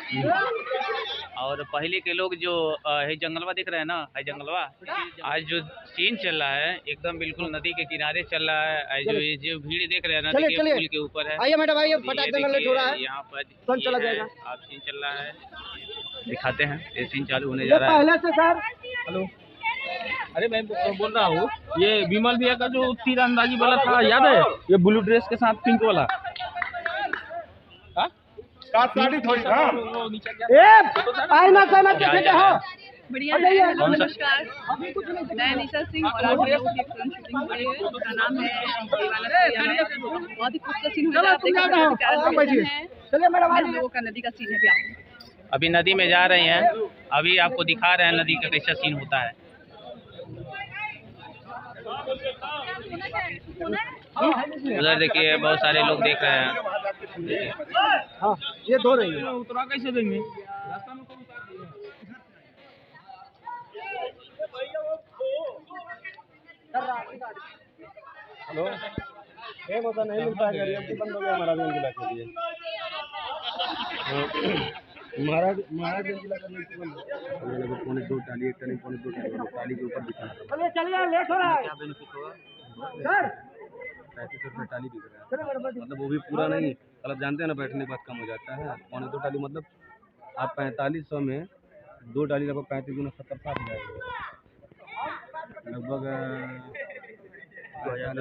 और पहले के लोग जो है जंगलवा दिख रहे हैं ना, है जंगलवा, आज जो सीन चल रहा है एकदम बिल्कुल नदी के किनारे चल रहा है। जो ये जो भीड़ देख रहे हैं ना, देखिए पुल के ऊपर है। आइए मैडम आइए, फटाफट लेट हो रहा है, यहाँ पर चला जाएगा। आप सीन चल रहा है, दिखाते हैं। ये सीन चालू होने जा रहा है पहले से सर। हेलो, अरे मैं बोल रहा हूँ, ये विमल भैया का जो तीरंदाजी वाला था याद है, ये ब्लू ड्रेस के साथ पिंक वाला बढ़िया है। नमस्कार, मैं निशा सिंह और आप लोगों की फिल्म शूटिंग हो रही है, उसका नाम है दीवाना सिया है। बहुत ही खूबसूरत सीन हो रहा है। हम लोगों का नदी का सीन है। अभी नदी में जा रहे हैं, अभी आपको दिखा रहे हैं नदी का कैसा सीन होता है। उधर देखिए बहुत सारे लोग देख रहे हैं। हाँ, ये धो रही है। उतरा कैसे देंगे? हेलो, एक होता नहीं मिलता है, बंद हो गया हमारा भी जिला के लिए। महाराज जिला का पौने 2 टाली, एक टाली पौने 2 टाली के ऊपर दिखा। चलिए लेट हो रहा है। क्या बेनिफिट होगा सर? 35 रुपये टाली बिक रहा है, मतलब वो भी पूरा नहीं, मतलब जानते हैं ना बैठने के बाद कम हो जाता है। पौने 2 टाली मतलब आप 4500 में 2 टाली लगभग 35 गुना 70 साठ जाएगा, लगभग 2000।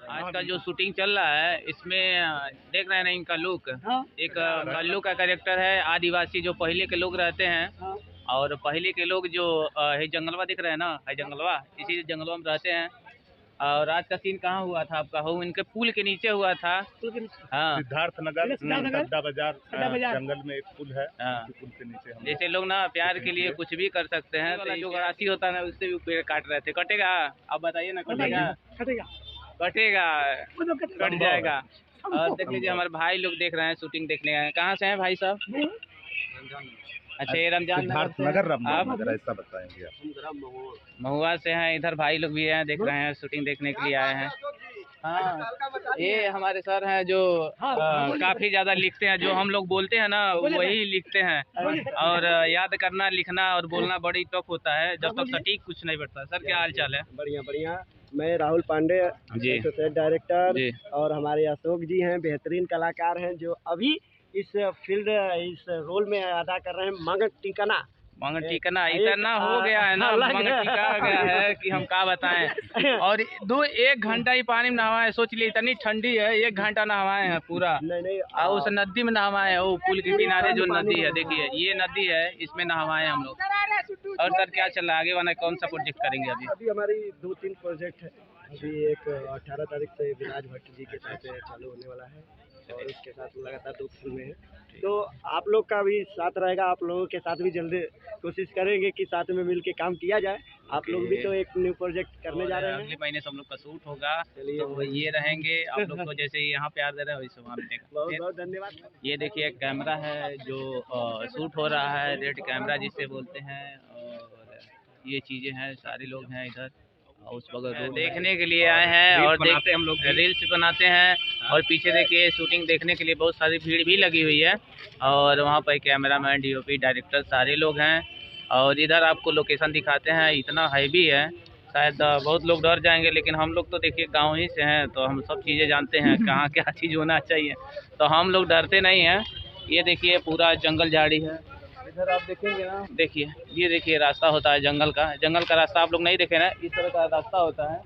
आज का जो शूटिंग चल रहा है इसमें देख रहे हैं ना इनका लुक। एक कल्लू का कैरेक्टर है, आदिवासी जो पहले के लोग रहते हैं। और पहले के लोग जो है जंगलवा दिख रहे हैं ना, है जंगलवा, इसी जंगलवा में रहते हैं। और आज का सीन कहाँ हुआ था आपका? हो इनके पुल के नीचे हुआ था। हाँ, सिद्धार्थ नगर सद्दा बाजार जंगल में एक पुल है। हाँ, पुल के नीचे जैसे लोग ना प्यार के लिए कुछ भी कर सकते हैं। तो जो गरासी होता है ना, उससे भी पेड़ काट रहे थे। कटेगा? आप बताइए ना, कटेगा? कटेगा, कट जाएगा। और देख लीजिए हमारे भाई लोग देख रहे हैं, शूटिंग देखने आए। कहाँ से हैं भाई साहब? अच्छा, ये रमजान नगर ऐसा बताएंगे। महुआ से हैं। इधर भाई लोग भी हैं, देख रहे हैं, शूटिंग देखने के लिए आए हैं। हाँ, ये हमारे सर हैं जो काफ़ी ज़्यादा लिखते हैं। जो हम लोग बोलते हैं ना वही लिखते हैं। और याद करना, लिखना और बोलना बड़ी टफ होता है जब तक सटीक कुछ नहीं बैठता। सर क्या हाल चाल है? बढ़िया बढ़िया। मैं राहुल पांडे जी, एसोसिएट डायरेक्टर जी। और हमारे अशोक जी हैं, बेहतरीन कलाकार हैं, जो अभी इस रोल में अदा कर रहे हैं। मंगट टिकना इतना हो गया है ना, मंगट टिका गया है कि हम क्या बताएं। और 1 घंटा ही पानी में नहवाए, सोच लिए इतनी ठंडी है, 1 घंटा नहवाए हैं पूरा। नहीं, और उस नदी में नहवाए हैं, वो पुल के किनारे जो नदी है, देखिए ये नदी है, इसमें नहवाए हम लोग। और सर क्या चल रहा है आगे वाला, कौन सा प्रोजेक्ट करेंगे अभी? हमारी 2-3 प्रोजेक्ट है। अभी एक 18 तारीख से विराज भट्ट जी के साथ चालू होने वाला है, और उसके साथ लगातार 2 फिल्में हैं। तो आप लोग का भी साथ रहेगा, आप लोगों के साथ भी जल्दी कोशिश करेंगे कि साथ में मिल के काम किया जाए। आप लोग भी तो एक न्यू प्रोजेक्ट करने जा रहे हैं। अगले महीने से हम लोग का शूट होगा, तो ये रहेंगे। आप लोग को जैसे यहाँ प्यार दे रहे हैं वैसे वहाँ देखें। बहुत बहुत धन्यवाद। ये देखिए कैमरा है जो शूट हो रहा है, रेड कैमरा जिसे बोलते हैं। और ये चीज़ें हैं, सारे लोग हैं इधर उस बगल देखने के लिए आए हैं। और देखते हम लोग रील्स बनाते हैं। और पीछे देखिए शूटिंग देखने के लिए बहुत सारी भीड़ भी लगी हुई है। और वहाँ पर कैमरामैन, डीओपी, डायरेक्टर सारे लोग हैं। और इधर आपको लोकेशन दिखाते हैं, इतना हैवी है शायद बहुत लोग डर जाएंगे, लेकिन हम लोग तो देखिए गाँव ही से हैं, तो हम सब चीज़ें जानते हैं कहाँ क्या चीज़ होना चाहिए, तो हम लोग डरते नहीं हैं। ये देखिए पूरा जंगल झाड़ी है, इधर आप देखेंगे ना, देखिए ये देखिए रास्ता होता है जंगल का रास्ता आप लोग नहीं देखे ना, इस तरह का रास्ता होता है।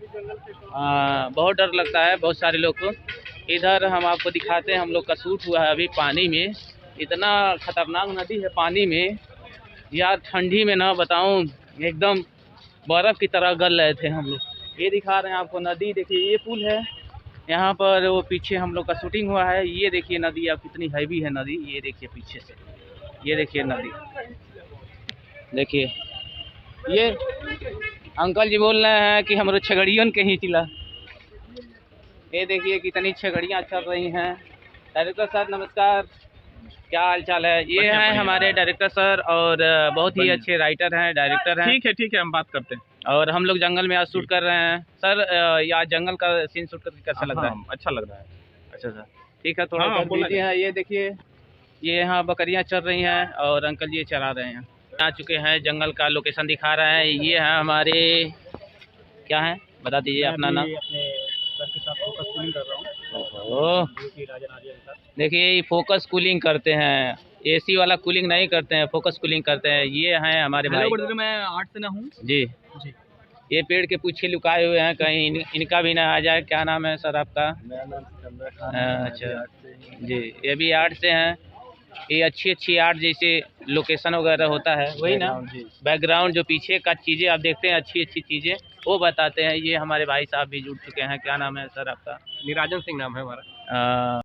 बहुत डर लगता है बहुत सारे लोग को। इधर हम आपको दिखाते हैं, हम लोग का शूट हुआ है अभी पानी में। इतना खतरनाक नदी है पानी में यार, ठंडी में ना बताऊं एकदम बर्फ़ की तरह गल रहे थे हम लोग। ये दिखा रहे हैं आपको नदी, देखिए ये पुल है यहाँ पर, वो पीछे हम लोग का शूटिंग हुआ है। ये देखिए नदी, अब कितनी हैवी है नदी, ये देखिए पीछे से, ये देखिए नदी, देखिए ये अंकल जी बोल रहे हैं कि हमारे छगड़ियन के ही चिला। ये देखिए कितनी छगड़ियाँ चल रही हैं। डायरेक्टर सर नमस्कार, क्या हाल चाल है? ये हैं हमारे डायरेक्टर सर, और बहुत ही अच्छे राइटर हैं, डायरेक्टर हैं। ठीक है हम बात करते हैं। और हम लोग जंगल में आज शूट कर रहे हैं। सर या जंगल का सीन शूट करके कैसा लग रहा है? अच्छा लग रहा है। अच्छा सर, ठीक है, थोड़ा हाँ, कर दीजिए। हाँ, ये देखिए, ये यहाँ बकरियाँ चल रही हैं और अंकल जी चरा रहे हैं। आ चुके हैं, जंगल का लोकेशन दिखा रहा है। ये है हमारे, क्या है बता दीजिए अपना नाम। अपने सर के साथ फोकस कूलिंग कर रहा हूँ। ओह, देखिए ये फोकस कूलिंग करते हैं, एसी वाला कूलिंग नहीं करते हैं, फोकस कूलिंग करते हैं। ये हैं हमारे भाई। मैं 8 से ना हूँ जी जी। ये पेड़ के पीछे लुकाए हुए हैं, कहीं इनका भी ना आ जाए। क्या नाम है सर आपका? अच्छा जी, ये भी आर्ट से हैं। ये अच्छी आर्ट जैसे लोकेशन वगैरह होता है वही ना, बैकग्राउंड जो पीछे का चीज़ें आप देखते हैं, अच्छी चीज़ें वो बताते हैं। ये हमारे भाई साहब भी जुड़ चुके हैं। क्या नाम है सर आपका? निराजन सिंह नाम है हमारा।